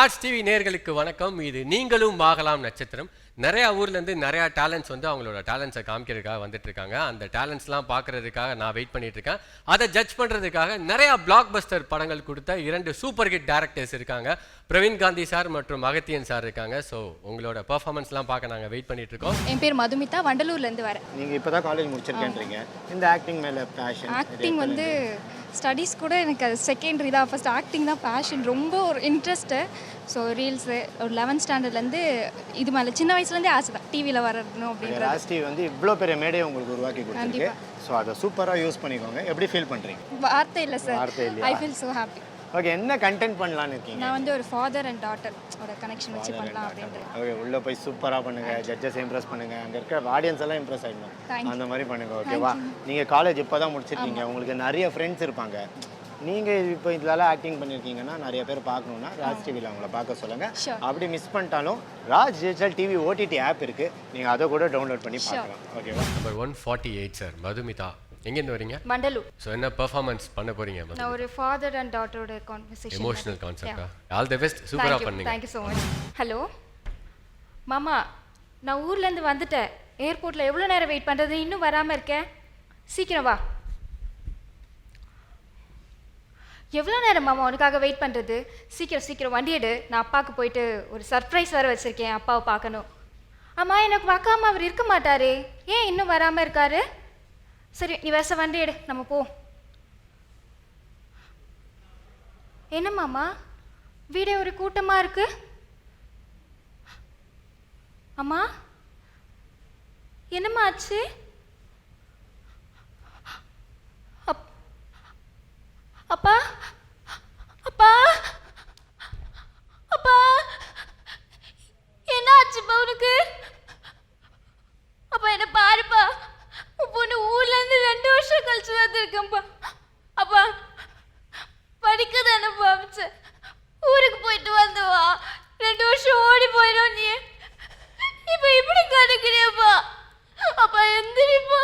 Raj TV நேயர்களுக்கு வணக்கம். இது நீங்களும் ஆகலாம் நட்சத்திரம். நிறைய ஊர்லேருந்து நிறையா டேலண்ட்ஸ் வந்து அவங்களோட டேலண்ட்ஸை காமிக்கிறதுக்காக வந்துட்டு இருக்காங்க. அந்த டேலண்ட்ஸ்லாம் பார்க்கறதுக்காக நான் வெயிட் பண்ணிட்டு இருக்கேன். அதை ஜட்ஜ் பண்ணுறதுக்காக நிறையா பிளாக் பஸ்டர் படங்கள் கொடுத்த 2 சூப்பர் ஹிட் டேரக்டர்ஸ் இருக்காங்க. பிரவீன் காந்தி சார் மற்றும் அகத்தியன் சார் இருக்காங்க. ஸோ உங்களோட பெர்ஃபார்மன்ஸ்லாம் பார்க்க நாங்கள் வெயிட் பண்ணிட்டு இருக்கோம். என் பேர் மதுமிதா, வண்டலூர்லேருந்து வரேன். நீங்கள் இப்போ தான் காலேஜ் முடிச்சிருக்கேன்றீங்க. இந்த ஆக்டிங் மேலே பேஷன்? ஆக்டிங் வந்து ஸ்டடீஸ் கூட எனக்கு அது செகண்டரி தான். ஃபர்ஸ்ட் ஆக்டிங் தான் பேஷன், ரொம்ப ஒரு இன்ட்ரெஸ்ட்டு. ஸோ ரீல்ஸு ஒரு 11th ஸ்டாண்டர்ட்லேருந்து இது மேலே சின்ன வயசுலேருந்தே ஆசை தான் டிவியில் வரணும் அப்படின்றது. ராஜ் டிவி வந்து இவ்வளோ பெரிய மேடையை உங்களுக்கு உருவாக்கி கொடுத்துருக்கு. ஸோ அதை சூப்பராக யூஸ் பண்ணிக்கோங்க. எப்படி ஃபீல் பண்ணுறீங்க? வார்த்தை இல்லை சார், வார்த்தை இல்லையா? I feel so happy. Okay, என்ன கண்டென்ட் பண்ணலான்னு இருக்கீங்க? நான் வந்து ஒரு ஃபாதர் அண்ட் டாட்டர் ஒரு கனெக்ஷன் வச்சு பண்ணலாம் அப்படின்ட்டு. ஓகே, உள்ளே போய் சூப்பராக பண்ணுங்கள், ஜட்ஜஸ் இம்ப்ரெஸ் பண்ணுங்கள், அங்கே இருக்கிற ஆடியன்ஸ் எல்லாம் இம்ப்ரெஸ் ஆகிடணும். அந்த மாதிரி பண்ணுங்கள். ஓகேவா? நீங்கள் காலேஜ் இப்போ தான் முடிச்சிருக்கீங்க, உங்களுக்கு நிறைய ஃப்ரெண்ட்ஸ் இருப்பாங்க. நீங்கள் இப்போ இதெல்லாம் ஆக்டிங் பண்ணியிருக்கீங்கன்னா நிறைய பேர் பார்க்கணுன்னா ராஜ் டிவியில் அவங்கள பார்க்க சொல்லுங்கள். அப்படி மிஸ் பண்ணிட்டாலும் Raj digital TV OTT app இருக்குது, நீங்கள் அதை கூட டவுன்லோட் பண்ணி பார்க்கலாம். ஓகேவா? நம்பர் 148 சார் மதுமிதா, எங்கேருந்து வரீங்க? மண்டலூர். ஸோ என்ன பெர்ஃபார்மன்ஸ் பண்ண போறீங்க? நான் ஒரு ஃபாதர் அண்ட் டாட்டரோட கான்வர்சேஷன். எமோஷனல் கான்செப்டா? ஆல் தி பெஸ்ட், சூப்பரா பண்ணீங்க. Thank you so much. Hello மாமா, நான் ஊர்லேருந்து வந்துட்டேன். ஏர்போர்ட்டில் எவ்வளோ நேரம் வெயிட் பண்ணுறது? இன்னும் வராமல் இருக்கேன். சீக்கிரம் வா. எவ்வளோ நேரம் மாமா உனக்காக வெயிட் பண்ணுறது? சீக்கிரம் சீக்கிரம் வண்டி எடு. நான் அப்பாவுக்கு போயிட்டு ஒரு சர்ப்ரைஸ் வேறு வச்சுருக்கேன், அப்பாவை பார்க்கணும். ஆமாம், எனக்கு பார்க்காம அவர் இருக்க மாட்டாரே, ஏன் இன்னும் வராமல் இருக்காரு? சரி, நீ வேச வண்டி எடு, நம்ம போ. என்ன மாமா, வீடே ஒரு கூட்டமாக இருக்கு. அம்மா, என்னம்மா ஆச்சு? அப்பா அப்பா அப்பா, என்ன ஆச்சுப்பா உனக்கு? அப்பா என்ன பாருப்பா, உன் பொண்ணு ஊர்லேருந்து 2 வருஷம் கழிச்சு வந்துருக்கேன்ப்பா. அப்பா படிக்க தானே பாமிச்சேன், ஊருக்கு போயிட்டு வந்தவா 2 வருஷம் ஓடி போயிடும். நீ இப்போ இப்படி கணக்குறியப்பா. அப்பா எந்திரிப்பா.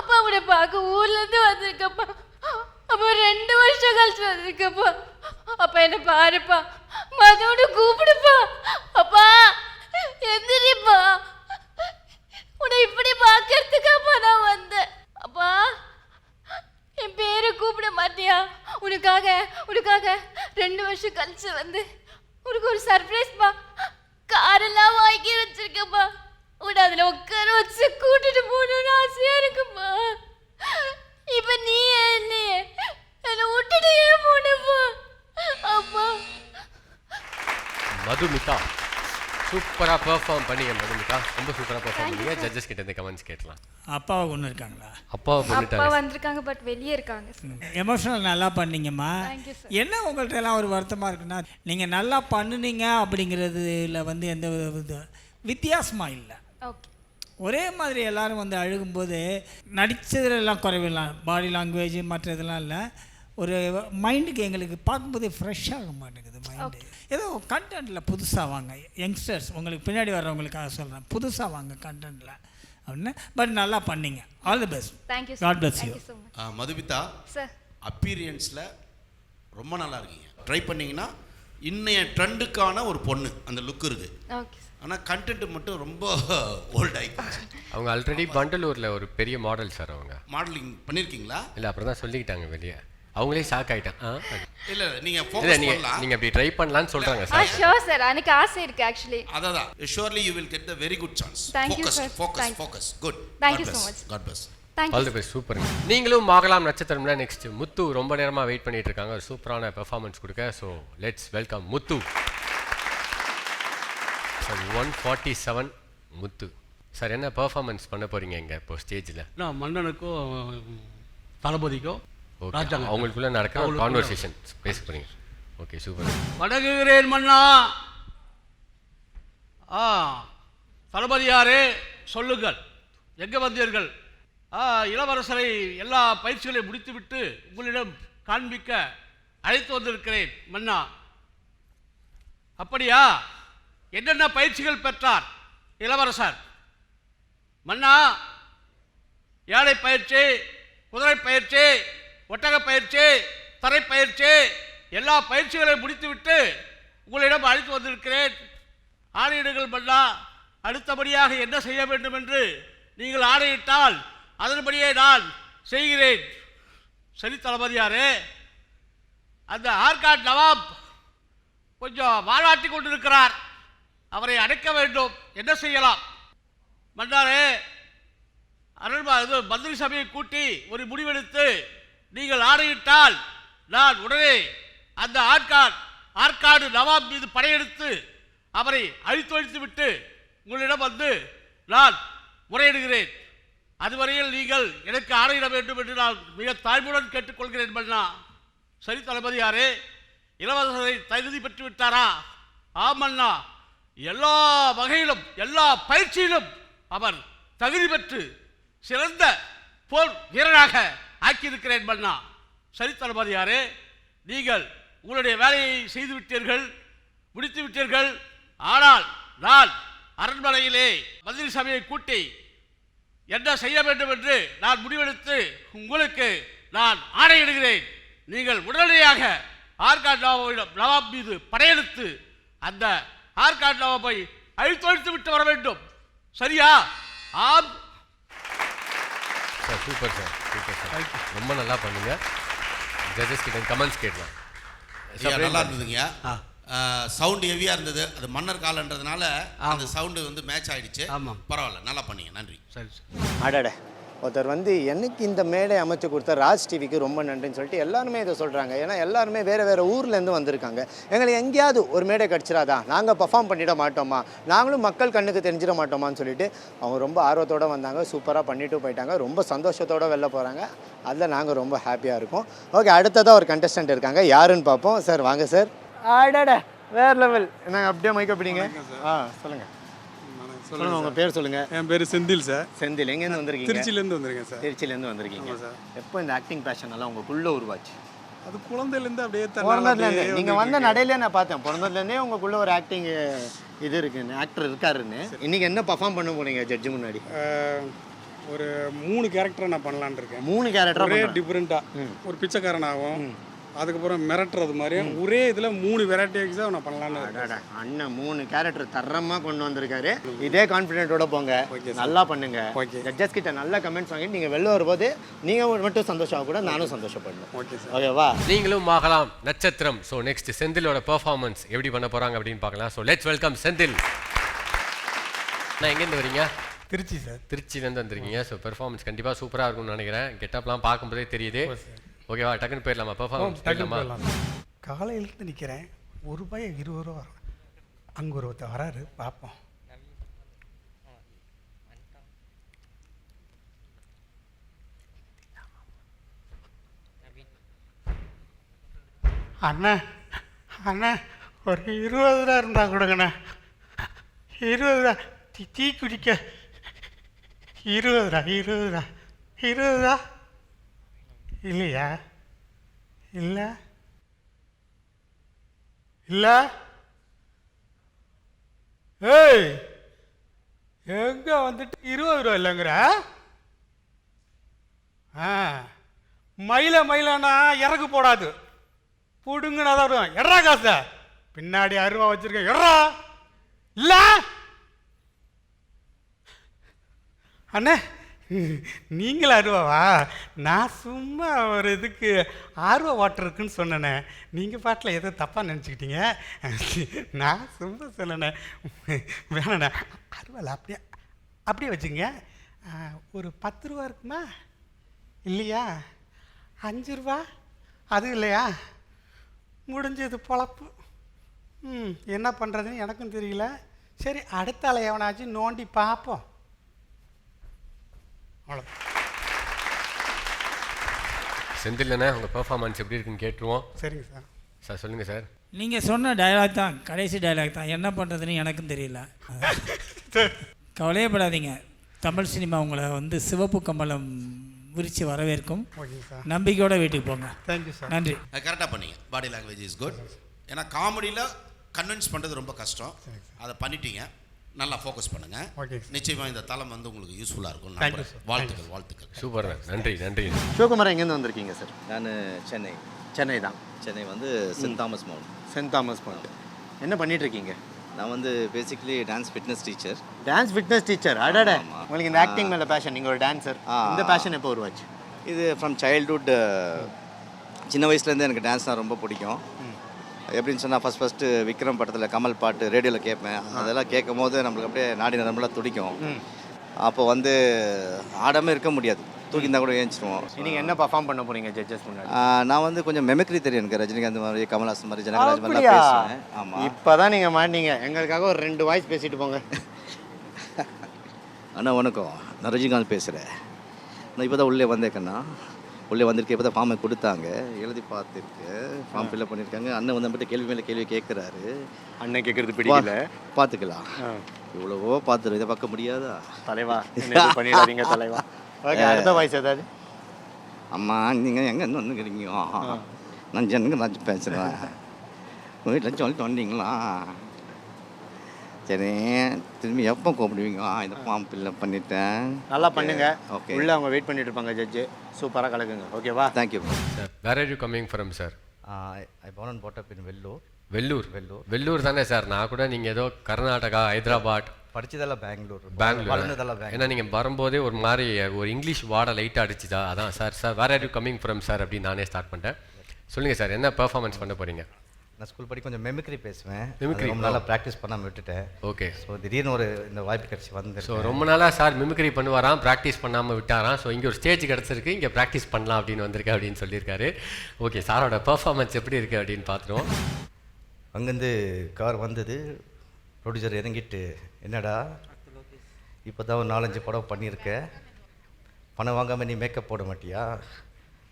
அப்பா உன்னை பார்க்க ஊர்லேருந்து வந்திருக்கப்பா. அப்போ 2 வருஷம் கழிச்சு வந்திருக்கப்பா. அப்பா என்ன பாருப்பா, மதோடு கூப்பிடுப்பா. அப்பா எந்திரிப்பா, உன்னை இப்படி பார்க்கறதுக்காப்பா நான் வந்தேன். அப்பா என் பேரை கூப்பிட மாட்டியா? உனக்காக 2 வருஷம் கழிச்சு வந்து உனக்கு ஒரு சர்ப்ரைஸ்ப்பா. காரெல்லாம் வாங்கி வச்சிருக்கப்பா. உன்னை அதில் உட்கார வச்சு கூட்டிட்டு போகணும்னு ஆசையா இருக்குப்பா. இப்ப நீ என்னையே என்னை விட்டுட்டு ஏன் போனப்பா? அப்பா மதுமிதா சூப்பரா பெர்ஃபார்ம் பண்ணீங்க. மதுமிதா ரொம்ப சூப்பரா பெர்ஃபார்ம் பண்ணீங்க. ஜட்ஜஸ் கிட்ட இந்த கமெண்ட்ஸ் கேட்கலாம். அப்பாவை கொண்டு இருக்காங்களா? அப்பாவை அப்பா பண்ணிட்டாங்க. வந்திருக்காங்க, பட் வெளியே இருக்காங்க. எமோஷனல் நல்லா பண்ணீங்கம்மா. Thank you, sir. என்ன உங்கள்கிட்ட எல்லாம் ஒரு வருத்தமாக இருக்குன்னா, நீங்கள் நல்லா பண்ணுனீங்க அப்படிங்கிறதுல வந்து எந்த வித்தியாசமாக இல்லை. ஓகே, ஒரே மாதிரி எல்லாரும் வந்து அழுகும்போது நடித்ததுலாம் குறைவில்லாம், பாடி லாங்குவேஜ் மற்ற இதெல்லாம் இல்லை. ஒரு மைண்டுக்கு எங்களுக்கு பார்க்கும்போது ஃப்ரெஷ்ஷாக மாட்டேங்குது மைண்டு. ஏதோ கண்டென்ட்டில் புதுசாக வாங்க யங்ஸ்டர்ஸ், உங்களுக்கு பின்னாடி வர்றவங்களுக்காக சொல்கிறேன், புதுசாக வாங்க கண்டென்ட்டில் அப்படின்னு. பட் நல்லா பண்ணீங்க. All the best. Thank you God bless you. Madhumita, sir அப்பீரியன்ஸில் ரொம்ப நல்லா இருக்கீங்க. ட்ரை பண்ணிங்கன்னா இன்னைய ட்ரெண்டுக்கான ஒரு பொண்ணு அந்த லுக் இருக்குது. ஓகே, ஆனால் கண்டென்ட் மட்டும் ரொம்ப ஓல்ட் ஆகிடுச்சு. அவங்க ஆல்ரெடி பண்டலூர்ல ஒரு பெரிய மாடல் சார். அவங்க மாடலிங் பண்ணியிருக்கீங்களா? இல்லை, அப்புறம் தான் சொல்லிக்கிட்டாங்க வெளியே. அவங்களே ஷாக் ஆகிட்டான். இல்லை நீங்கள் இல்லை, ஃபோக்கஸ் பண்ணலாம். நீங்கள் அப்படி ட்ரை பண்ணலான்னு சொல்கிறாங்க ஆ சார். ஷோர் சார், எனக்கு ஆசை இருக்கு ஆக்சுவலி. அதான் surely you will get the very good chance. Thank you, focus sir. Focus focus. Good. Thank you so much. God bless. Thank all you. The best, super. நீங்களும் ஆகலாம் நட்சத்திரம்ல next முத்து ரொம்ப நேரமாக wait பண்ணிட்டு இருக்காங்க ஒரு சூப்பரான பெர்ஃபார்மன்ஸ் கொடுக்க. So let's welcome Muthu. Sir 147 Muthu sir, என்ன பெர்ஃபார்மன்ஸ் பண்ண போறீங்க இங்கே இப்போ ஸ்டேஜில்? நான் மன்னனுக்கும் தளபதிக்கும் அவங்களுக்குள்ள நடக்கிற ஒரு கான்வர்சேஷன் பேச போறீங்க. Okay, super. வணங்குகிறேன் மன்னா. தளபதியாரே சொல்லுங்கள், எங்கே வந்தீர்கள்? இளவரசரை எல்லா பயிற்சிகளையும் முடித்துவிட்டு உங்களிடம் காண்பிக்க அழைத்து வந்திருக்கிறேன் மன்னா. அப்படியா? என்னென்ன பயிற்சிகள் பெற்றார் இளவரசர்? மன்னா, யானை பயிற்சி, குதிரை பயிற்சி, ஒட்டக பயிற்சி, தரை பயிற்சி, எல்லா பயிற்சிகளையும் முடித்துவிட்டு உங்களிடம் அழைத்து வந்திருக்கிறேன். ஆணையிடுங்கள் மன்னா. அடுத்தபடியாக என்ன செய்ய வேண்டும் என்று நீங்கள் ஆணையிட்டால் அதன்படியே நான் செய்கிறேன். சரி தளபதியாரே, அந்த ஆர்காட் நவாப் கொஞ்சம் வாழாட்டி கொண்டிருக்கிறார். அவரை அடைக்க வேண்டும். என்ன செய்யலாம்? மன்னாரே, மந்திரி சபையை கூட்டி ஒரு முடிவெடுத்து நீங்கள் ஆணையிட்டால் நான் உடனே அந்த ஆற்காடு நவாப் மீது படையெடுத்து அவரை அழித்தொழித்து விட்டு உங்களிடம் வந்து நான் முறையிடுகிறேன். அதுவரையில் நீங்கள் எனக்கு ஆணையிட வேண்டும் என்று நான் மிக தாழ்மையுடன் கேட்டுக்கொள்கிறேன் மன்னா. சரி தளபதியாரே, இளவரசரை தகுதி பெற்று விட்டாரா? ஆமண்ணா, எல்லா வகையிலும் எல்லா பயிற்சியிலும் அவர் தகுதி பெற்று சிறந்த போர் வீரராக ஆக்கியிருக்கிறேன் மன்னா. சரி தளபதியாரே, நீங்கள் உங்களுடைய வேலையை செய்து விட்டீர்கள், முடித்து விட்டீர்கள். ஆனால் நான் அரண்மனையிலே மந்திரி சபையை கூட்டி என்ன செய்ய வேண்டும் என்று நான் முடிவெடுத்து உங்களுக்கு நான் ஆணையிடுகிறேன். நீங்கள் உடனடியாக ஆர்காட் நவாப் மீது படையெடுத்து அந்த ஆர்காட் நவாபை அழித்தொழித்து விட்டு வர வேண்டும். சரியா? ஆம் sir. Super sir, super sir. ரொம்ப நல்லா பண்ணுங்க. ஜட்ஜஸ் கிட்ட கமெண்ட்ஸ் கேட்கலாம். நல்லா இருந்ததுங்க. சவுண்டு ஹெவியாக இருந்தது. அது மன்னர் காலன்றதுனால அந்த சவுண்டு வந்து மேட்ச் ஆகிடுச்சு. பரவாயில்ல, நல்லா பண்ணீங்க. நன்றி. சரி அடட, ஒருத்தர் வந்து எனக்கு இந்த மேடை அமைச்சு கொடுத்த ராஜ் டிவிக்கு ரொம்ப நன்றின்னு சொல்லிட்டு எல்லாருமே இதை சொல்கிறாங்க. ஏன்னா எல்லாருமே வேறு வேறு ஊர்லேருந்து வந்திருக்காங்க. எங்களுக்கு எங்கேயாவது ஒரு மேடை கிடச்சிடாதா, நாங்கள் பர்ஃபார்ம் பண்ணிட மாட்டோமா, நாங்களும் மக்கள் கண்ணுக்கு தெரிஞ்சிட மாட்டோமான்னு சொல்லிட்டு அவங்க ரொம்ப ஆர்வத்தோடு வந்தாங்க. சூப்பராக பண்ணிட்டு போயிட்டாங்க. ரொம்ப சந்தோஷத்தோடு வெளில போகிறாங்க. அதில் நாங்கள் ரொம்ப ஹாப்பியாக இருக்கோம். ஓகே, அடுத்ததாக ஒரு கண்டஸ்டன்ட் இருக்காங்க. யாருன்னு பார்ப்போம். சார் வாங்க சார். ஆடட, வேறு லெவல். நாங்கள் அப்படியே மைக்க பிடிங்க. சொல்லுங்கள் சொல்லுங்கள், உங்கள் பேர் சொல்லுங்கள். என் பேர் செந்தில் சார். செந்தில். எங்கேருந்து வந்திருக்கீங்க? திருச்சியிலேருந்து வந்திருக்கேன் சார். திருச்சியிலேருந்து வந்திருக்கீங்க சார். எப்போ இந்த ஆக்டிங் பேஷன் எல்லாம் உங்களுக்குள்ளே உருவாச்சு? அது குழந்தையிலேருந்து அப்படியே பிறந்ததுலேருந்து நீங்கள் வந்த நடையிலே நான் பார்த்தேன். பிறந்ததுலேருந்தே உங்களுக்குள்ளே ஒரு ஆக்டிங் இது இருக்குன்னு, ஆக்டர் இருக்காருன்னு. இன்றைக்கி என்ன பர்ஃபார்ம் பண்ண போனீங்க ஜட்ஜு முன்னாடி? ஒரு 3 கேரக்டரை நான் பண்ணலான்னு இருக்கேன். 3 கேரக்டர் ஒரே டிஃப்ரெண்ட்டாக. ஒரு பிச்சைக்காரனாகவும், அதுக்கப்புறம் மிரட்டுறது மாதிரியும் ஒரே இதில் 3 வெரைட்டிஸாக நான் பண்ணலான்னு. அண்ணன் 3 கேரக்டர் தரமாக கொண்டு வந்திருக்காரு. இதே கான்ஃபிடென்ட்டோட போங்க, நல்லா பண்ணுங்க. ஜட்ஜஸ் கிட்ட நல்ல கமெண்ட்ஸ் வாங்கிட்டு நீங்கள் வெளில வரும்போது நீங்கள் மட்டும் சந்தோஷம் கூட நானும் சந்தோஷப்படணும். ஓகேவா? நீங்களும் ஆகலாம் நட்சத்திரம். ஸோ நெக்ஸ்ட் செந்திலோட பெர்ஃபார்மன்ஸ் எப்படி பண்ண போகிறாங்க அப்படின்னு பார்க்கலாம். So let's welcome Senthil. நான் எங்கேருந்து வரீங்க? திருச்சி சார். திருச்சியிலேருந்து வந்திருக்கீங்க. ஸோ பெர்ஃபார்மன்ஸ் கண்டிப்பாக சூப்பராக இருக்கும்னு நினைக்கிறேன். கெட்டப்லாம் பார்க்கும்போதே தெரியுது. ஓகேவா? டக்குன்னு போயிடலாமா? பெர்ஃபார்மன்ஸ் போயிடலாமா? காலையிலேருந்து நிற்கிறேன். ₹1 ₹20 வரும். அங்கே ஒருத்தர் வராரு, பார்ப்போம். அண்ணா அண்ணா, ஒரு 20 இருந்தா கொடுங்கண்ணா. 20 டீ குடிக்க 20 இல்லையா? இல்லை இல்லை. ஏய், எங்கே வந்துட்டு ₹20 இல்லைங்கிற? மயிலானா இறகு போடாது, புடுங்கனா தான் வரும். எட்ரா காசை. பின்னாடி 60 வச்சிருக்கேன். எட்ரா. இல்லை அண்ணே, நீங்களா 60வா? நான் சும்மா ஒரு இதுக்கு வாட்டர் இருக்குன்னு சொன்னேனே. நீங்கள் பாட்டில் ஏதோ தப்பாக நினச்சிக்கிட்டீங்க. நான் சும்மா சொன்னேனே. வேணண்ணே, 60 அப்படியே வச்சுங்க. ஒரு ₹10 இருக்குமா? இல்லையா? ₹5 அது இல்லையா? முடிஞ்சது பொழப்பு. என்ன பண்ணுறதுன்னு எனக்கும் தெரியல. சரி, அடுத்த ஆளை எவனாச்சும் நோண்டி பார்ப்போம். செந்தில்ண்ணே, உங்கள் பெர்ஃபார்மன்ஸ் எப்படி இருக்குன்னு கேட்டுருவோம். சரிங்க சார். சார் சொல்லுங்கள் சார். நீங்கள் சொன்ன டயலாக் தான், கடைசி டயலாக் தான். என்ன பண்ணுறதுன்னு எனக்கும் தெரியல. கவலையப்படாதீங்க. தமிழ் சினிமா உங்களை வந்து சிவப்பு கமலம் விரித்து வரவேற்கும். நம்பிக்கையோட வீட்டுக்கு போங்க. Thank you sir. நன்றி. கரெக்டாக பண்ணீங்க. Body language is good. ஏன்னா காமெடியில் கன்வின்ஸ் பண்ணுறது ரொம்ப கஷ்டம். அதை பண்ணிட்டீங்க. நல்லா ஃபோக்கஸ் பண்ணுங்கள். நிச்சயமாக இந்த தளம் வந்து உங்களுக்கு யூஸ்ஃபுல்லாக இருக்கும். வாழ்த்துக்கள் வாழ்த்துக்கள். சூப்பர், நன்றி நன்றி. சிவகுமார் எங்கேருந்து வந்திருக்கீங்க சார்? நான் சென்னை சென்னை தான். சென்னை வந்து Saint Thomas Mount. Saint Thomas Mount. என்ன பண்ணிட்டு இருக்கீங்க? நான் வந்து basically dance fitness teacher. Dance fitness teacher. அடடே, உங்களுக்கு இந்த ஆக்டிங் மேலே பேஷன், நீங்கள் ஒரு டான்ஸர். இந்த பேஷன் எப்போ உருவாச்சு? இது ஃப்ரம் சைல்ட்ஹுட். சின்ன வயசுலேருந்து எனக்கு டான்ஸ்னால் ரொம்ப பிடிக்கும். எப்படின்னு சொன்னால் ஃபஸ்ட்டு விக்ரம் படத்தில் கமல் பாட்டு ரேடியோவில் கேட்பேன். அதெல்லாம் கேட்கும் போது நம்மளுக்கு அப்படியே நாடி நரம்பெல்லாம் துடிக்கும். அப்போ வந்து ஆடாமல் இருக்க முடியாது, தூக்கியிருந்தா கூட ஏஞ்சிடுவோம். நீங்கள் என்ன பர்ஃபார்ம் பண்ண போகிறீங்க ஜட்ஜஸ் முன்னாடி? நான் வந்து கொஞ்சம் மெமிக்ரி தெரியும் எனக்கு. ரஜினிகாந்த் மாதிரி, கமல்ஹாசன் மாதிரி, ஜனகராஜ் மாதிரிலாம் பேசுவேன். ஆமாம். இப்போ தான் நீங்கள் மாட்டீங்க. எங்களுக்காக ஒரு 2 வாய்ஸ் பேசிட்டு போங்க. அண்ணா வணக்கம், நான் ரஜினிகாந்த் பேசுகிறேன். நான் இப்போ தான் உள்ளே வந்தேக்கண்ணா. உள்ளே வந்திருக்கேன். இப்போ தான் ஃபார்மை கொடுத்தாங்க, எழுதி பார்த்துருக்கேன், ஃபார்ம் ஃபில்அப் பண்ணியிருக்காங்க. அண்ணன் வந்து நம்மகிட்ட கேள்வி மேலே கேள்வி கேட்குறாரு. அண்ணன் கேட்குறது பிடிக்கல, பார்த்துக்கலாம். இவ்வளவோ பார்த்துரு, இதை பார்க்க முடியாதா தலைவா? பண்ணிடாதீங்க தலைவா. ஓகே, அடுத்த வாய்ஸ் ஏதாவது? அம்மா நீங்கள் எங்கே இருந்து வந்துக்கிறீங்க? நான் ஜனங்க பேசுகிறேன். வீட்டில் சொல்லிட்டு வந்தீங்களா? சரி, திரும்பி எப்போ கூப்பிடுவீங்க? இந்த ஃபார்ம் ஃபில்அப் பண்ணிட்டேன். நல்லா பண்ணுங்க. ஓகே, உள்ளே அவங்க வெயிட் பண்ணிட்டு இருப்பாங்க ஜட்ஜு. சூப்பராக கலக்குங்க. ஓகேவா? Thank you. Sir, where are you coming from sir? I born and brought up in Vellore. Vellore தானே சார்? நான் கூட நீங்கள் ஏதோ கர்நாடகா, ஹைதராபாத் படித்ததெல்லாம் பெங்களூர். வளர்ந்ததெல்லாம். ஏன்னா நீங்கள் வரும்போதே ஒரு மாதிரி ஒரு இங்கிலீஷ் வார்டை லைட்டாக அடிச்சுதா, அதான் sir where are you coming from sir அப்படின்னு நானே ஸ்டார்ட் பண்ணிட்டேன். சொல்லுங்கள் சார், என்ன பெர்ஃபார்மன்ஸ் பண்ண போகிறீங்க? நான் ஸ்கூல் படி கொஞ்சம் மெமிக்ரி பேசுவேன். மிமிக்ரி ரொம்ப நாளாக ப்ராக்டிஸ் பண்ணாமல் விட்டுட்டேன். ஓகே. ஸோ திடீர்னு ஒரு இந்த வாய்ப்பு கிடச்சி வந்து. ஸோ ரொம்ப நாளாக சார் மிமிக்ரி பண்ணுவாராம், ப்ராக்டிஸ் பண்ணாமல் விட்டாராம். ஸோ இங்கே ஒரு ஸ்டேஜ் கிடச்சிருக்கு, இங்கே ப்ராக்டிஸ் பண்ணலாம் அப்படின்னு வந்திருக்கேன் அப்படின்னு சொல்லியிருக்காரு. ஓகே, சாரோட பெர்ஃபார்மன்ஸ் எப்படி இருக்குது அப்படின்னு பார்த்துருவோம். அங்கேருந்து கார் வந்தது, ப்ரொடியூசர் இறங்கிட்டு, என்னடா இப்போ தான் ஒரு 4-5 படம் பண்ணியிருக்க, பணம் வாங்காமல் நீ மேக்கப் போட மாட்டியா?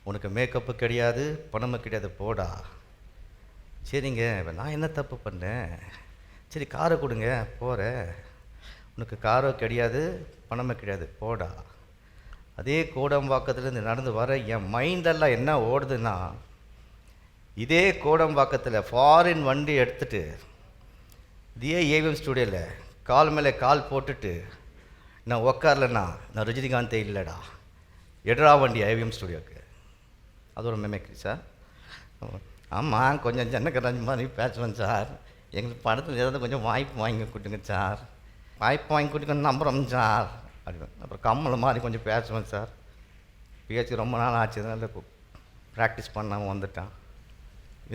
உனக்கு மேக்கப்பு கிடையாது, பணமும் கிடையாது, போடா. சரிங்க, நான் என்ன தப்பு பண்ணேன்? சரி காரை கொடுங்க, போகிறேன். உனக்கு காரோ கிடையாது, பணமும் கிடையாது, போடா. அதே கோடம்பாக்கத்துலேருந்து நடந்து வர என் மைண்டெல்லாம் என்ன ஓடுதுன்னா, இதே கோடம்பாக்கத்தில் ஃபாரின் வண்டி எடுத்துகிட்டு இதே ஏவிஎம் ஸ்டூடியோவில் கால் மேலே கால் போட்டுட்டு நான் உக்காரலண்ணா நான் ரஜினிகாந்தே இல்லைடா, எட்ரா வண்டி ஏவிஎம் ஸ்டூடியோக்கு. அது ஒரு மெமிக்ரி சார். ஆமாம், கொஞ்சம் ஜனகராஜ் மாதிரி பேசுவேன் சார். எங்களுக்கு படத்தில் ஏதாவது கொஞ்சம் வாய்ப்பு வாங்கி கொடுங்க சார், வாய்ப்பு வாங்கி கொடுங்க நம்புகிறோம் சார் அப்படின். அப்புறம் கம்மல் மாதிரி கொஞ்சம் பேசுவேன் சார். பேச்சு ரொம்ப நாள் ஆச்சு, அதனால் ப்ராக்டிஸ் பண்ணாமல் வந்துட்டான்.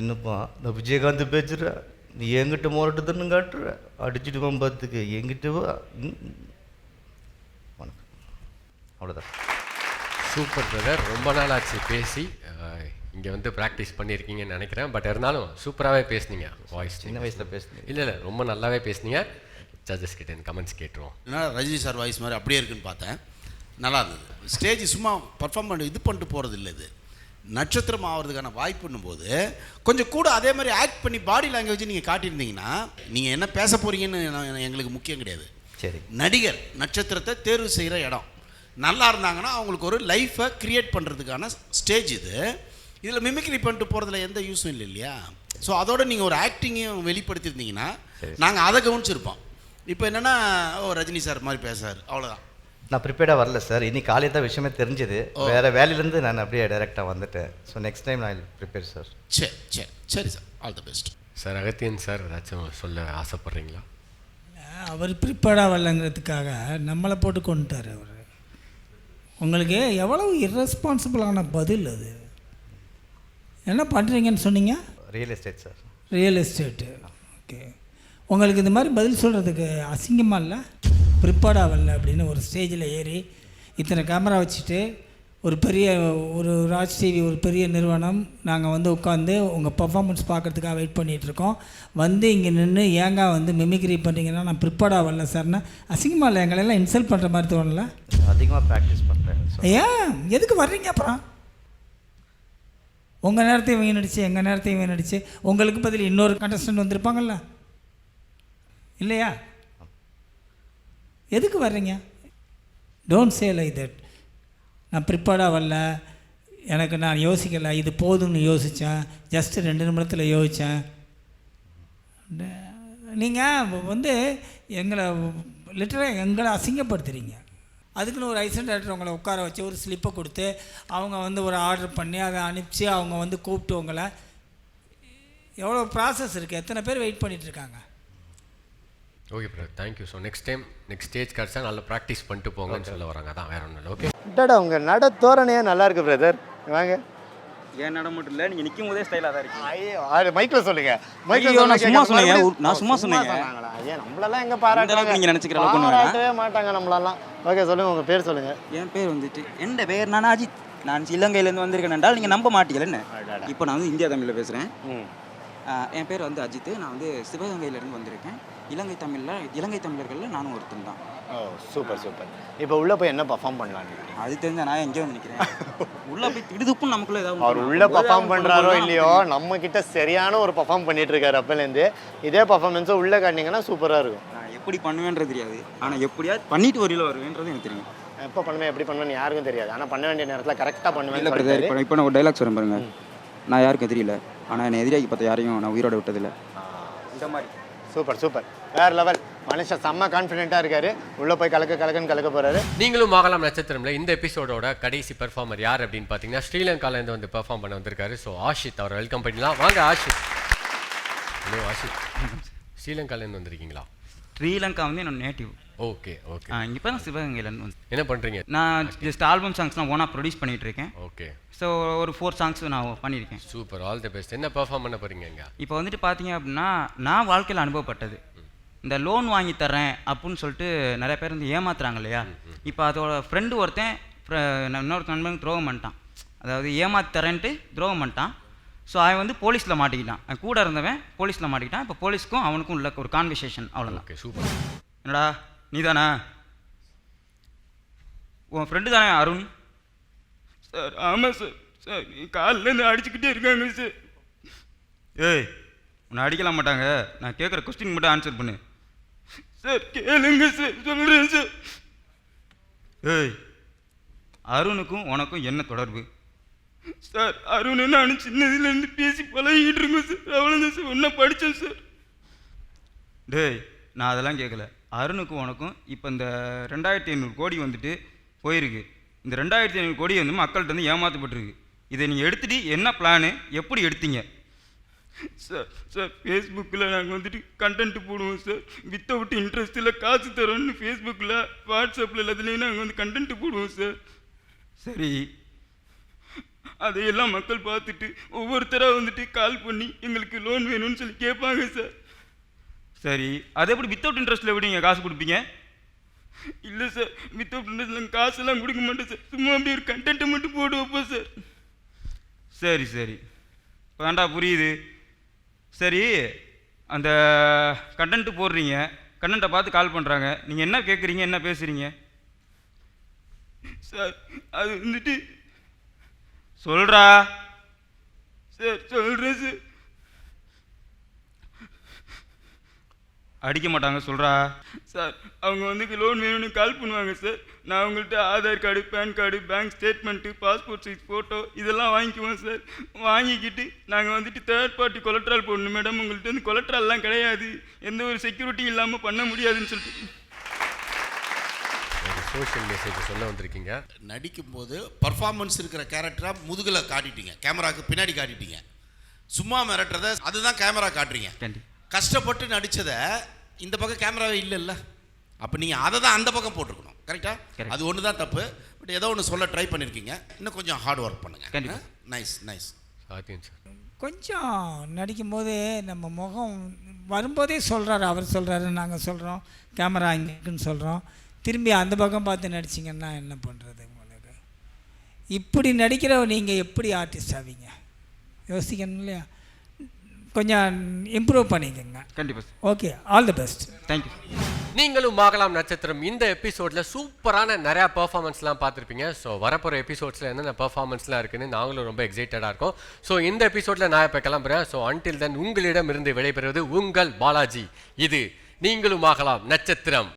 இன்னும்ப்பா நான் விஜயகாந்த் பேசுகிற, நீ எங்கிட்ட முரட்டுதுன்னு காட்டுற, அடிச்சுட்டு வம்பத்துக்கு எங்கிட்ட வா. வணக்கம், அவ்வளோதான். சூப்பர் பிரதர், ரொம்ப நாள் ஆச்சு பேசி. இங்கே வந்து ப்ராக்டிஸ் பண்ணியிருக்கீங்கன்னு நினைக்கிறேன். பட் இருந்தாலும் சூப்பராகவே பேசுனீங்க. வாய்ஸ் சின்ன வயசில் பேசுனீங்க. இல்லை ரொம்ப நல்லாவே பேசுனீங்க. ஜட்ஜஸ் கிட்ட கமெண்ட்ஸ் கேட்டுருவோம். ஏன்னா ரஜினி சார் வாய்ஸ் மாதிரி அப்படியே இருக்குன்னு பார்த்தேன், நல்லா இருந்தது. ஸ்டேஜ் சும்மா பர்ஃபார்ம் பண்ணி இது பண்ணிட்டு போகிறது இல்லை, இது நட்சத்திரம் ஆகிறதுக்கான வாய்ப்புன்னும் போது கொஞ்சம் கூட அதே மாதிரி ஆக்ட் பண்ணி பாடி லாங்குவேஜ் நீங்கள் காட்டியிருந்தீங்கன்னா, நீங்கள் என்ன பேச போகிறீங்கன்னு எங்களுக்கு முக்கியம் கிடையாது. சரி, நடிகர் நட்சத்திரத்தை தேர்வு செய்கிற இடம் நல்லா இருந்தாங்கன்னா அவங்களுக்கு ஒரு லைஃப்பை க்ரியேட் பண்ணுறதுக்கான ஸ்டேஜ் இது. இதில் மிமிக்ரி பண்ணிட்டு போகிறதுல எந்த யூஸும் இல்லை இல்லையா? ஸோ அதோட நீங்கள் ஒரு ஆக்டிங்கையும் வெளிப்படுத்தியிருந்தீங்கன்னா நாங்கள் அதை கவனிச்சிருப்போம். இப்போ என்னென்னா, ரஜினி சார் மாதிரி பேசுகிறார், அவ்வளோதான். நான் ப்ரிப்பேர்டாக வரல சார். இன்னைக்கு காலையில் தான் விஷயமே தெரிஞ்சது. வேறு வேலையிலேருந்து நான் அப்படியே டைரெக்டாக வந்துட்டேன். ஸோ நெக்ஸ்ட் டைம் நான் ப்ரிப்பேர் சார். சரி sir, all the best sir. Agathiyan sir ஏதாச்சும் சொல்ல ஆசைப்பட்றீங்களா? அவர் ப்ரிப்பேர்டாக வரலங்கிறதுக்காக நம்மளை போட்டு கொண்டுட்டார் அவர். உங்களுக்கு எவ்வளவு இர்ரெஸ்பான்சிபிளான பதில் அது. என்ன பண்ணுறீங்கன்னு சொன்னீங்க? Real estate sir. Real estate. Okay, உங்களுக்கு இந்த மாதிரி பதில் சொல்கிறதுக்கு அசிங்கமாக இல்லை? ப்ரிப்பேர்டாக வரல அப்படின்னு ஒரு ஸ்டேஜில் ஏறி இத்தனை கேமரா வச்சுட்டு ஒரு பெரிய ஒரு ராஜ் டிவி ஒரு பெரிய நிறுவனம், நாங்கள் வந்து உட்காந்து உங்கள் பர்ஃபார்மன்ஸ் பார்க்குறதுக்காக வெயிட் பண்ணிகிட்ருக்கோம், வந்து இங்கே நின்று ஏங்க வந்து மிமிக்ரி பண்ணுறீங்கன்னா நான் ப்ரிப்பேர்டாக வரல சார்னா அசிங்கமாக இல்லை? எங்களெல்லாம் இன்சல்ட் பண்ணுற மாதிரி தோணலை? அதிகமாக ப்ராக்டிஸ் பண்ணுறேன். ஏன் எதுக்கு வர்றீங்க அப்புறம்? உங்கள் நேரத்தையும் வீணடிச்சு எங்கள் நேரத்தையும் வீணடிச்சு உங்களுக்கு பதில் இன்னொரு கண்டஸ்டன்ட் வந்திருப்பாங்கல்ல, இல்லையா? எதுக்கு வர்றீங்க? Don't say like that. நான் ப்ரிப்பேர்டாக வரல, எனக்கு நான் யோசிக்கலை, இது போதும்னு யோசித்தேன், ஜஸ்ட்டு 2 நிமிடத்தில் யோசித்தேன். நீங்கள் வந்து எங்களை அசிங்கப்படுத்துகிறீங்க. அதுக்குன்னு ஒரு ஐசன் டேரக்டர் உங்களை உட்கார வச்சு ஒரு ஸ்லிப்பை கொடுத்து அவங்க வந்து ஒரு ஆர்டர் பண்ணி அதை அனுப்பிச்சு அவங்க வந்து கூப்பிட்டு உங்களை எவ்வளோ ப்ராசஸ் இருக்குது, எத்தனை பேர் வெயிட் பண்ணிட்டு இருக்காங்க. Okay brother, thank you. So next time next stage கிடச்சா நல்லா ப்ராக்டிஸ் பண்ணிட்டு போங்கன்னு சொல்ல வராங்க. அதான் வேற ஒன்றும் இல்லை. ஓகே டடா உங்கள் நட தோரணையே நல்லா இருக்கு பிரதர். வாங்க. ஏன் நட மட்டும் இல்லை, நீங்கள் நிற்கும் போதே ஸ்டைலாக தான் இருக்கு. ஐயோ மைக்கில் சொல்லுங்க. ஐயோ, நான் சும்மா சொன்னேங்க. நான் சும்மா சொன்னேங்க. ஐயா நம்மளெல்லாம் எங்கே பாராட்டுறாங்க? நீங்கள் நினச்சிக்கிற அளவுக்கு ஒன்றும் வேணாம். பாராட்டவே மாட்டாங்க நம்மளெல்லாம். ஓகே சொல்லுங்கள், உங்கள் பேர் சொல்லுங்கள். என் பேர் வந்துட்டு என் பேர் நான் அஜித். நான் இலங்கையிலேருந்து வந்திருக்கேன் என்றால் நீங்கள் நம்ப மாட்டீங்கள என்ன. இப்போ நான் வந்து இந்தியா தமிழில் பேசுகிறேன். என் பேர் வந்து அஜித். நான் வந்து சிவகங்கையிலேருந்து வந்திருக்கேன். இலங்கை தமிழர்களில் நானும் ஒருத்தன் தான். ஓ சூப்பர் சூப்பர். இப்போ உள்ளே போய் என்ன பர்ஃபார்ம் பண்ணலாம்? அது தெரிஞ்சா நான் எங்கேயோ வந்து நிற்கிறேன். உள்ளே போய் திடுதுப்புன்னு நமக்குள்ளே ஏதாவது அவர் உள்ளே பர்ஃபார்ம் பண்ணுறாரோ இல்லையோ, நம்ம கிட்ட சரியான ஒரு பர்ஃபார்ம் பண்ணிட்டு இருக்காரு அப்போலேருந்து. இதே பர்ஃபார்மன்ஸை உள்ளே காட்டினீங்கன்னா சூப்பராக இருக்கும். நான் எப்படி பண்ணுவேன்றது தெரியாது, ஆனால் எப்படியாவது பண்ணிட்டு வரையில் வருவேன்றது எனக்கு தெரியும். எப்போ பண்ணுவேன் எப்படி பண்ணுவேன்னு யாருக்கும் தெரியாது, ஆனால் பண்ண வேண்டிய நேரத்தில் கரெக்டாக பண்ணுவேன். இப்போ நான் ஒரு டைலாக் சொல்கிறேன் பாருங்க. நான் யாருக்கும் தெரியல, ஆனால் என்னை எதிராகி பார்த்த யாரையும் நான் உயிரோட விட்டதில்லை. இந்த மாதிரி. சூப்பர் சூப்பர், வேறு லெவல். மனுஷன் செம்ம கான்ஃபிடென்ட்டாக இருக்காரு. உள்ளே போய் கலக்குன்னு கலக்க போகிறாரு. நீங்களும் ஆகலாம் நட்சத்திரம்ல இந்த எபிசோடோட கடைசி பெர்ஃபார்மர் யார் அப்படின்னு பார்த்தீங்கன்னா ஸ்ரீலங்காலேருந்து வந்து பெர்ஃபார்ம் பண்ண வந்திருக்காரு. ஸோ ஆஷித், அவர் வெல்கம் பண்ணிடலாம். வாங்க ஆஷித். ஹலோ ஆஷித், ஸ்ரீலங்காலேருந்து வந்திருக்கீங்களா? ஸ்ரீலங்கா வந்து என்னோட நேட்டிவ். Okay okay. இப்போ தான் சிவகங்கையிலேருந்து வந்து. என்ன பண்ணுறீங்க? நான் ஜஸ்ட் ஆல்பம் சாங்ஸ் நான் ஓனாக ப்ரொடியூஸ் பண்ணிகிட்டு இருக்கேன். ஓகே. ஸோ ஒரு 4 சாங்ஸ் நான் பண்ணியிருக்கேன். Super, all the best. என்ன பெர்ஃபார்ம் பண்ண போகிறீங்க இங்கே? இப்போ வந்துட்டு பார்த்தீங்க அப்படின்னா நான் வாழ்க்கையில் அனுபவப்பட்டது இந்த லோன் வாங்கி தரேன் அப்படின்னு சொல்லிட்டு நிறைய பேர் வந்து ஏமாத்துறாங்க இல்லையா. இப்போ அதோட ஃப்ரெண்டு ஒருத்தன் இன்னொரு நண்பனுக்கு துரோகம் பண்ணிட்டான். அதாவது ஏமாற்றி தரேன்ட்டு துரோகம் பண்ணிட்டான். ஸோ அவன் வந்து போலீஸில் மாட்டிக்கிட்டான். அவன் கூட இருந்தவன் போலீஸில் மாட்டிக்கிட்டான். இப்போ போலீஸ்க்கும் அவனுக்கும் உள்ள ஒரு கான்வர்சேஷன், அவ்வளோதான். Okay super. என்னடா நீ தானே உன் ஃப்ரெண்டு தானே அருண்? சார் ஆமாம் சார். சார் காலிலேருந்து அடிச்சுக்கிட்டே இருக்காங்க சார். ஏய் உன்னை அடிக்கலாம் மாட்டாங்க, நான் கேட்குற கொஸ்டின் மட்டும் ஆன்சர் பண்ணு. சார் கேளுங்க சார், சொல்கிறேன் சார். ஏய் அருணுக்கும் உனக்கும் என்ன தொடர்பு? சார் அருண் நான் சின்னதுலேருந்து பேசி பழகிட்டு இருக்கோம் சார், அவ்வளோதான் சார். ஒன்றா படித்தேன் சார். டேய் நான் அதெல்லாம் கேட்கல. அருணுக்கும் உனக்கும் இப்போ இந்த 2500 கோடி வந்துட்டு போயிருக்கு. இந்த 2500 கோடி வந்து மக்கள்கிட்ட வந்து ஏமாற்றப்பட்டிருக்கு. இதை நீங்கள் எடுத்துகிட்டு என்ன பிளானு, எப்படி எடுத்தீங்க? சார் சார் ஃபேஸ்புக்கில் நாங்கள் வந்துட்டு கண்டென்ட் போடுவோம் சார். வித்தவுட் இன்ட்ரெஸ்ட்டில் காசு தரோன்னு ஃபேஸ்புக்கில் வாட்ஸ்அப்பில் எல்லாத்துலேயும் நாங்கள் வந்து கண்டென்ட் போடுவோம் சார். சரி, அதையெல்லாம் மக்கள் பார்த்துட்டு ஒவ்வொருத்தராக வந்துட்டு கால் பண்ணி எங்களுக்கு லோன் வேணும்னு சொல்லி கேட்பாங்க சார். சரி, அது எப்படி வித்தவுட் இன்ட்ரெஸ்ட்டில் எப்படி நீங்கள் காசு கொடுப்பீங்க? இல்லை சார், வித்தவுட் இன்ட்ரெஸ்ட்டில் காசெல்லாம் கொடுக்க மாட்டேன் சார். சும்மா அப்படி ஒரு கண்டென்ட்டை மட்டும் போட்டு வைப்போம் சார். சரி சரி, இப்போ வேண்டா புரியுது. சரி, அந்த கண்டென்ட்டு போடுறீங்க, கண்டென்ட்டை பார்த்து கால் பண்ணுறாங்க, நீங்கள் என்ன கேட்குறீங்க, என்ன பேசுகிறீங்க? சார் அது வந்துட்டு சொல்கிறா சார். சொல்கிறேன் சார். அடிக்க மாட்டாங்க, சொல்கிறா சார். அவங்க வந்து லோன் வேணும்னு கால் பண்ணுவாங்க சார். நான் அவங்கள்ட்ட Aadhaar card, PAN card, bank statement, passport size photo இதெல்லாம் வாங்கிக்குவோம் சார். வாங்கிக்கிட்டு நாங்கள் வந்துட்டு தேர்ட் பார்ட்டி கொலட்ரால் போடணும் மேடம். உங்கள்கிட்ட வந்து கொலட்ரால்லாம் கிடையாது, எந்த ஒரு செக்யூரிட்டி இல்லாமல் பண்ண முடியாதுன்னு சொல்லிட்டு சோஷியல் மெசேஜ் சொல்ல வந்திருக்கீங்க. நடிக்கும்போது பர்ஃபார்மன்ஸ் இருக்கிற கேரக்டராக முதுகில் காட்டிட்டீங்க, கேமராவுக்கு பின்னாடி காட்டிட்டீங்க. சும்மா மிரட்டுறத அதுதான் கேமரா காட்டுறீங்க. கஷ்டப்பட்டு நடித்ததை இந்த பக்கம் கேமராவே இல்லைல்ல, அப்போ நீங்கள் அதை தான் அந்த பக்கம் போட்டிருக்கணும். கரெக்டாக? அது ஒன்று தான் தப்பு. பட் ஏதோ ஒன்று சொல்ல ட்ரை பண்ணியிருக்கீங்க. இன்னும் கொஞ்சம் ஹார்ட் ஒர்க் பண்ணுங்கள். Nice nice. கொஞ்சம் நடிக்கும்போது நம்ம முகம் வரும்போதே சொல்கிறாரு, அவர் சொல்கிறாரு, நாங்கள் சொல்கிறோம், கேமரா இங்கே இருக்குன்னு சொல்கிறோம். திரும்பி அந்த பக்கம் பார்த்து நடிச்சிங்கன்னா என்ன பண்ணுறது? உங்களுக்கு இப்படி நடிக்கிற நீங்கள் எப்படி ஆர்டிஸ்ட் ஆவீங்க? யோசிக்கணும் இல்லையா? கொஞ்சம் இம்ப்ரூவ் பண்ணிக்கோங்க. கண்டிப்பாக. Okay, all the best. Thank you. நீங்களும் ஆகலாம் நட்சத்திரம் இந்த எபிசோடில் சூப்பரான நிறையா பெர்ஃபார்மன்ஸ்லாம் பார்த்துருப்பீங்க. ஸோ வரப்போகிற எபிசோட்ஸில் என்னென்ன பெர்ஃபார்மன்ஸ்லாம் இருக்குன்னு நாங்களும் ரொம்ப எக்ஸைட்டடாக இருக்கோம். ஸோ இந்த எபிசோடில் நான் இப்போ கிளம்புறேன். ஸோ அன்டில் தென் உங்களிடம் இருந்து விடைபெறுவது உங்கள் பாலாஜி. இது நீங்களும் ஆகலாம் நட்சத்திரம்.